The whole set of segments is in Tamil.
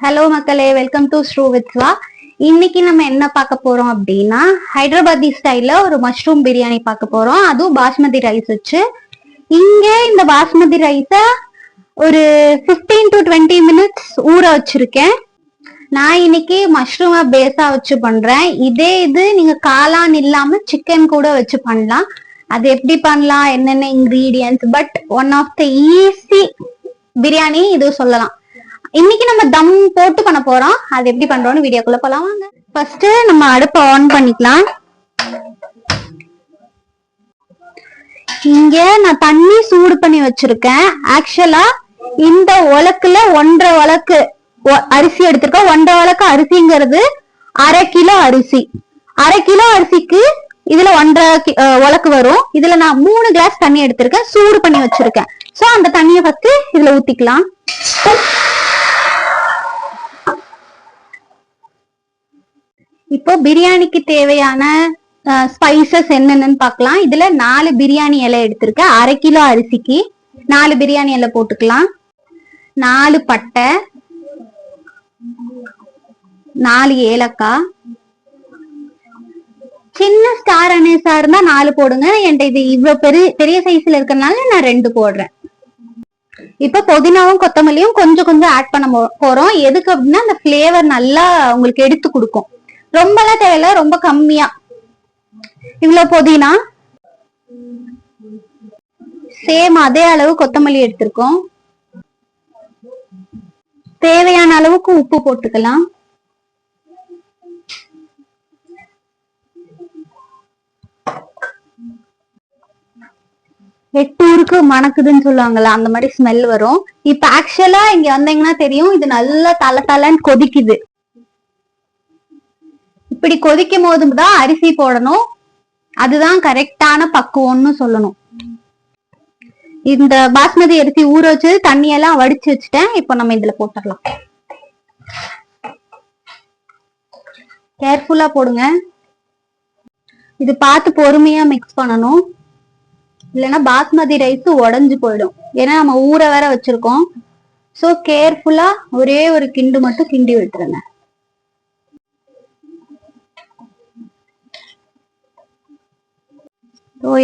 ஹலோ மக்களே, வெல்கம் டு ஸ்ரூ வித்வா. இன்னைக்கு நம்ம என்ன பார்க்க போறோம் அப்படின்னா, ஹைதராபாதி ஸ்டைல்ல ஒரு மஷ்ரூம் பிரியாணி பார்க்க போறோம். அதுவும் பாஸ்மதி ரைஸ் வச்சு. இங்க இந்த பாஸ்மதி ரைஸ ஒரு 15 to 20 மினிட்ஸ் ஊற வச்சிருக்கேன். நான் இன்னைக்கு மஷ்ரூமை பேஸா வச்சு பண்றேன். இது நீங்க காளான் இல்லாம சிக்கன் கூட வச்சு பண்ணலாம். அது எப்படி பண்ணலாம், என்னென்ன ingredients, but one of the easy biryani இது சொல்லலாம். இன்னைக்கு நம்ம தம் போட்டு பண்ண போறோம். அது எப்படி பண்றோம்னு வீடியோக்குள்ள போலாம் வாங்க. ஃபர்ஸ்ட் நம்ம அடுப்பை ஆன் பண்ணிக்கலாம். இங்க நான் தண்ணி சூடு பண்ணி வச்சிருக்கேன். ஆக்சுவலா இந்த உலக்குல 1.5 உலக்கு அரிசி எடுத்திருக்கோம். 1.5 உலக்கு அரிசிங்கிறது 1/2 கிலோ அரிசி. 1/2 கிலோ அரிசிக்கு இதுல 1.5 உலக்கு வரும். இதுல நான் 3 கிளாஸ் தண்ணி எடுத்திருக்கேன், சூடு பண்ணி வச்சிருக்கேன். சோ அந்த தண்ணியை ஃபர்ஸ்ட் இதுல ஊத்திக்கலாம். இப்போ பிரியாணிக்கு தேவையான ஸ்பைசஸ் என்னென்னு பார்க்கலாம். இதுல 4 பிரியாணி இலை எடுத்திருக்கேன். 1/2 கிலோ அரிசிக்கு 4 பிரியாணி இலை போட்டுக்கலாம். 4 பட்டை, 4 ஏலக்காய். சின்ன ஸ்டார் அனேஸா இருந்தா 4 போடுங்க. என்கிட்ட இது இவ்வளவு பெரிய சைஸ்ல இருக்கறனால நான் 2 போடுறேன். இப்ப புதினாவும் கொத்தமல்லியும் கொஞ்சம் கொஞ்சம் ஆட் பண்ண போறோம். எதுக்கு அப்படின்னா அந்த பிளேவர் நல்லா உங்களுக்கு எடுத்து கொடுக்கும். ரொம்பலாம் தேவையில்ல, ரொம்ப கம்மியா. இவ்வளவு புதினா, சேம் அதே அளவு கொத்தமல்லி எடுத்திருக்கோம். தேவையான அளவுக்கு உப்பு போட்டுக்கலாம். எட்டூருக்கு மணக்குதுன்னு சொல்லுவாங்கல்ல, அந்த மாதிரி ஸ்மெல் வரும். இப்ப ஆக்சுவலா இங்க வந்தீங்கன்னா தெரியும், இது நல்லா தலன்னு கொதிக்குது. இப்படி கொதிக்கும் போதுதான் அரிசி போடணும். அதுதான் கரெக்டான பக்குவம்னு சொல்லணும். இந்த பாஸ்மதி அரிசி ஊற வச்சு தண்ணியெல்லாம் வடிச்சு வச்சுட்டேன். இப்ப நம்ம இதுல போட்டுடலாம். கேர்ஃபுல்லா போடுங்க. இது பார்த்து பொறுமையா மிக்ஸ் பண்ணணும். இல்லைன்னா பாஸ்மதி ரைஸ் உடஞ்சு போயிடும். ஏன்னா நம்ம ஊற வேற வச்சிருக்கோம். சோ கேர்ஃபுல்லா ஒரே ஒரு கிண்டு மட்டும் கிண்டி விட்டுருங்க.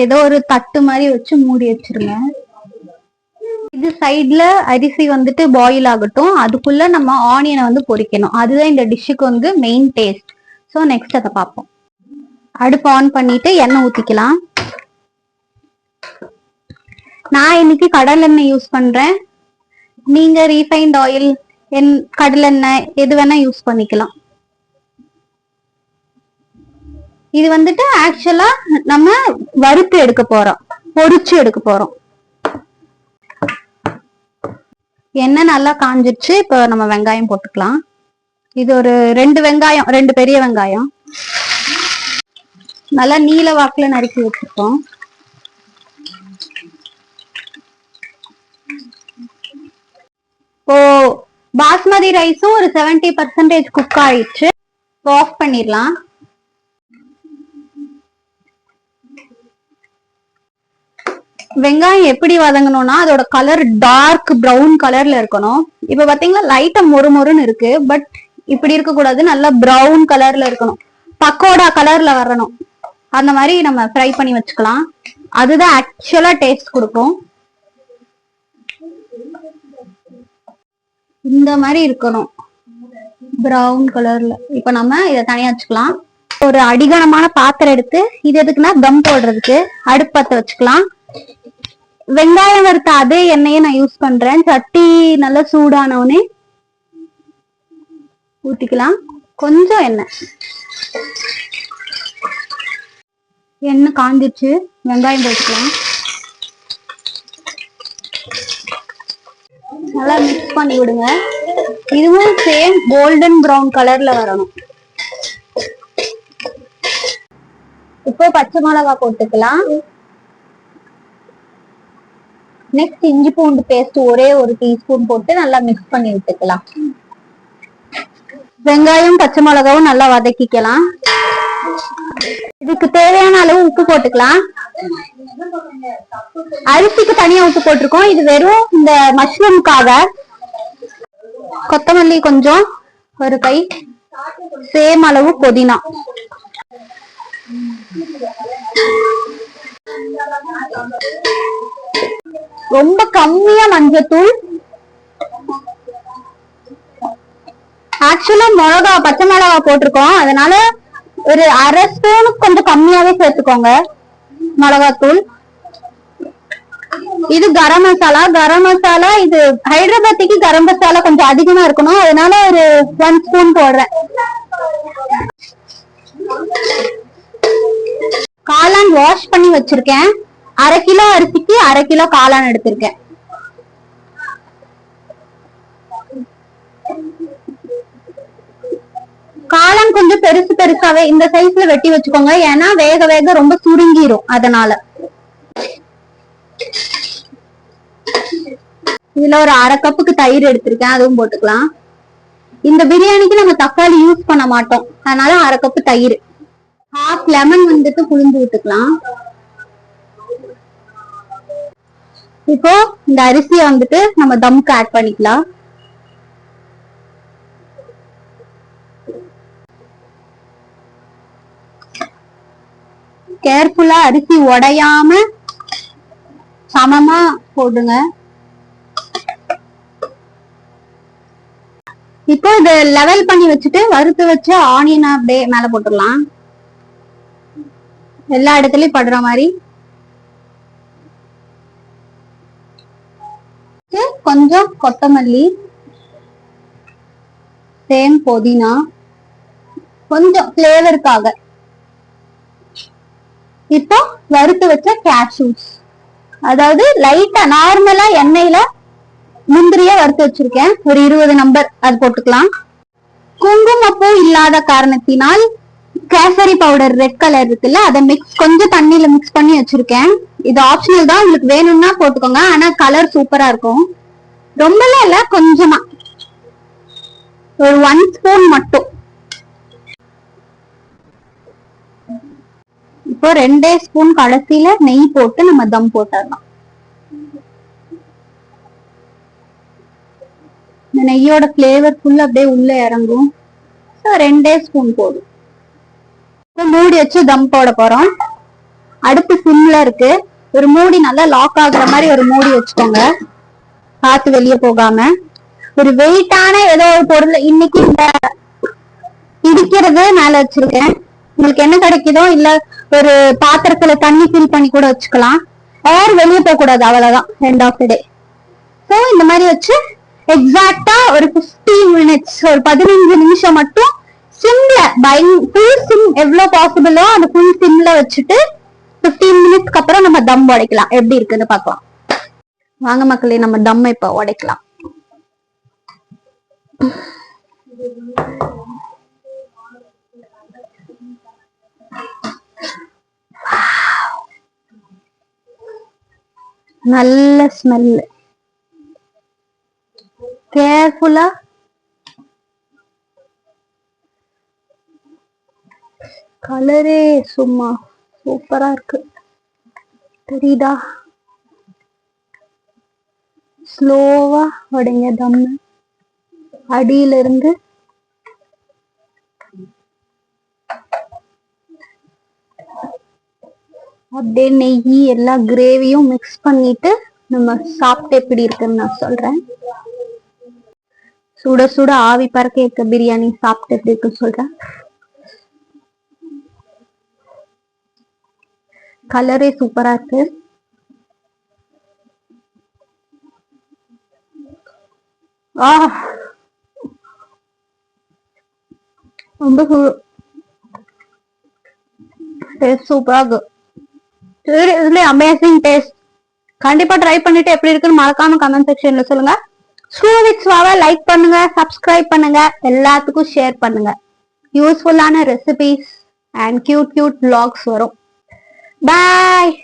ஏதோ ஒரு தட்டு மாதிரி வச்சு மூடி வச்சிருங்க. இது சைட்ல அரிசி வந்துட்டு பாயில் ஆகட்டும். அதுக்குள்ள நம்ம ஆனியனை வந்து பொரிக்கணும். அதுதான் இந்த டிஷ்ஷுக்கு வந்து மெயின் டேஸ்ட். ஸோ நெக்ஸ்ட் அதை பார்ப்போம். அடுப்பு ஆன் பண்ணிட்டு எண்ணெய் ஊத்திக்கலாம். நான் இன்னைக்கு கடலெண்ணெய் யூஸ் பண்றேன். நீங்க ரீஃபைண்ட் ஆயில், கடலெண்ணெய் எது வேணா யூஸ் பண்ணிக்கலாம். இது வந்துட்டு ஆக்சுவலா நம்ம வறுத்து எடுக்க போறோம், பொரிச்சு எடுக்க போறோம். எண்ணெய் நல்லா காஞ்சிருச்சு. இப்ப நம்ம வெங்காயம் போட்டுக்கலாம். இது ஒரு 2 வெங்காயம், 2 பெரிய வெங்காயம் நல்லா நீல வாக்குல நறுக்கி வச்சிருக்கோம். இப்போ பாஸ்மதி ரைஸும் ஒரு 70% குக் ஆயிடுச்சு. ஆஃப் பண்ணிடலாம். வெங்காயம் எப்படி வதங்கணும்னா அதோட கலர் டார்க் பிரவுன் கலர்ல இருக்கணும். இப்ப பாத்தீங்களா லைட்டா மொறுமொறுன்னு இருக்கு. பட் இப்படி இருக்க கூடாது, நல்லா பிரவுன் கலர்ல இருக்கணும். பக்கோடா கலர்ல வரணும். அந்த மாதிரி நம்ம ஃப்ரை பண்ணி வச்சுக்கலாம். அதுதான் ஆக்சுவலா டேஸ்ட் கொடுக்கும். இந்த மாதிரி இருக்கணும், பிரவுன் கலர்ல. இப்ப நம்ம இதை தனியா வச்சுக்கலாம். ஒரு அடிகனமான பாத்திரம் எடுத்து, இது எதுக்குன்னா தம் போடுறதுக்கு அடுப்பத்தை வச்சுக்கலாம். வெங்காயம் வறுத்த அதே எண்ணெயை நான் யூஸ் பண்றேன். சட்டி நல்லா சூடானவுடனே ஊத்திக்கலாம். கொஞ்சம் எண்ணெய் காஞ்சிச்சு. வெங்காயம் போட்டுக்கலாம். நல்லா மிக்ஸ் பண்ணி விடுங்க. இதுவும் சேம் கோல்டன் பிரவுன் கலர்ல வரணும். இப்போ பச்சை மிளகாய் போட்டுக்கலாம். நெக்ஸ்ட் இஞ்சி பூண்டு பேஸ்ட் ஒரே ஒரு டீஸ்பூன் போட்டு நல்லா மிக்ஸ் பண்ணி விட்டுக்கலாம். வெங்காயம் பச்சை மிளகாவும் நல்லா வதக்கிக்கலாம். இதுக்கு தேவையான அளவு உப்பு போட்டுக்கலாம். அரிசிக்கு தனியா உப்பு போட்டிருக்கோம். இது வெறும் இந்த மஷ்ரூமுக்காக. கொத்தமல்லி கொஞ்சம், ஒரு கை, சேம் அளவு புதினா. ரொம்ப கம்மியா மஞ்சத்தூள். ஆக்சுவலா மிளகா, பச்சை மிளகா போட்டிருக்கோம், அதனால ஒரு அரை ஸ்பூனுக்கு கொஞ்சம் கம்மியாவே சேர்த்துக்கோங்க மிளகாத்தூள். இது கரம் மசாலா. கரம் மசாலா இது ஹைதராபாத்திக்கு கரம் மசாலா கொஞ்சம் அதிகமா இருக்கணும், அதனால ஒரு 1 ஸ்பூன் போடுறேன். காளான் வாஷ் பண்ணி வச்சிருக்கேன். 1/2 கிலோ அரிசிக்கு 1/2 கிலோ காளான் எடுத்திருக்கேன். காளான் கொஞ்சம் பெருசு பெருசாவே இந்த சைஸ்ல வெட்டி வச்சுக்கோங்க, ஏன்னா வேக வேக ரொம்ப சுருங்கிரும். அதனால இதுல ஒரு 1/2 கப்புக்கு தயிர் எடுத்திருக்கேன், அதுவும் போட்டுக்கலாம். இந்த பிரியாணிக்கு நம்ம தக்காளி யூஸ் பண்ண மாட்டோம், அதனால 1/2 கப்பு தயிர். 1/2 லெமன் வந்துட்டு புழிஞ்சு விட்டுக்கலாம். இப்போ இந்த அரிசியை வந்துட்டு நம்ம தம்க்கு ஆட் பண்ணிக்கலாம். கேர்ஃபுல்லா அரிசி உடையாம சமமா போடுங்க. இப்போ இது லெவல் பண்ணி வச்சுட்டு வறுத்து வச்ச ஆனியன் அப்படியே மேல போட்டுடலாம், எல்லா இடத்துலயும் படுற மாதிரி. கொஞ்சம் கொத்தமல்லி, சேம் புதினா, கொஞ்சம் பிளேவருக்காக. இப்போ வறுத்து வச்ச கேஷ்யூஸ், அதாவது லைட்டா நார்மலா எண்ணெயில முந்திரியா வறுத்து வச்சிருக்கேன், ஒரு 20 நம்பர், அது போட்டுக்கலாம். குங்குமப்பூ இல்லாத காரணத்தினால் கேசரி பவுடர் ரெட் கலர் இருக்குல்ல, அதை கொஞ்சம் தண்ணியில மிக்ஸ் பண்ணி வச்சிருக்கேன். இது ஆப்ஷனல் தான், உங்களுக்கு வேணும்னா போட்டுக்கோங்க, ஆனா கலர் சூப்பரா இருக்கும். ரொம்பலாம் இல்ல, கொஞ்சமா ஒரு 1 ஸ்பூன் மட்டும். இப்போ 2 ஸ்பூன் கடைசியில நெய் போட்டு நம்ம தம் போட்டுடலாம். இந்த நெய்யோட பிளேவர் ஃபுல்லா அப்படியே உள்ள இறங்கும். 2 ஸ்பூன் போடும். மூடி வச்சு தம் போட போறோம். அடுப்பு சிம்ல இருக்கு. ஒரு மூடி நல்லா லாக் ஆகுற மாதிரி ஒரு மூடி வச்சுக்கோங்க, காத்து வெளியே போகாம. ஒரு வெயிட்டான ஏதோ ஒரு பொருள் இன்னைக்கு இந்த இடிக்கிறது மேல வச்சிருக்கேன். உங்களுக்கு என்ன கிடைக்குதோ, இல்ல ஒரு பாத்திரத்துல தண்ணி ஃபில் பண்ணி கூட வச்சுக்கலாம். ஏர் வெளியே போக கூடாது, அவ்வளவுதான் end of the day. So இந்த மாதிரி வச்சு எக்ஸாக்டா ஒரு 15 மினிட்ஸ், ஒரு 15 நிமிஷம் மட்டும் சிம்ல, ஃபுல் சிம் எவ்வளவு பாசிபிளோ அந்த ஃபுல் சிம்ல வச்சுட்டு 15 மினிட்ஸ்க்கு அப்புறம் நம்ம தம் உடைக்கலாம். எப்படி இருக்குன்னு பார்க்கலாம் வாங்க மக்களே. நம்ம தம் இப்ப உடைக்கலாம். நல்ல ஸ்மெல். கேர்ஃபுல்லா கலரே சும்மா சூப்பரா இருக்கு, தெரியுதா? ஸ்லோவா உடைங்க தம், அடியில இருந்து. அப்படியே நெய் எல்லா கிரேவியும் மிக்ஸ் பண்ணிட்டு நம்ம சாப்பிட்டு எப்படி இருக்குன்னு நான் சொல்றேன். சுட சுட ஆவி பறக்க இருக்க பிரியாணி சாப்பிட்டு எப்படி இருக்குன்னு சொல்றேன். கலரே சூப்பரா இருக்கு. ரொம்ப டேஸ்ட் சூப்பரா இருக்கு. இதுல அமேசிங் டேஸ்ட். கண்டிப்பா ட்ரை பண்ணிட்டு எப்படி இருக்குன்னு மறக்காம கமெண்ட் செக்ஷன்ல சொல்லுங்க. ஸ்ரூ வித் ஸ்வாவை லைக் பண்ணுங்க, சப்ஸ்கிரைப் பண்ணுங்க, எல்லாத்துக்கும் ஷேர் பண்ணுங்க. யூஸ்ஃபுல்லான ரெசிபிஸ் அண்ட் கியூட் vlogs வரும். பாய்.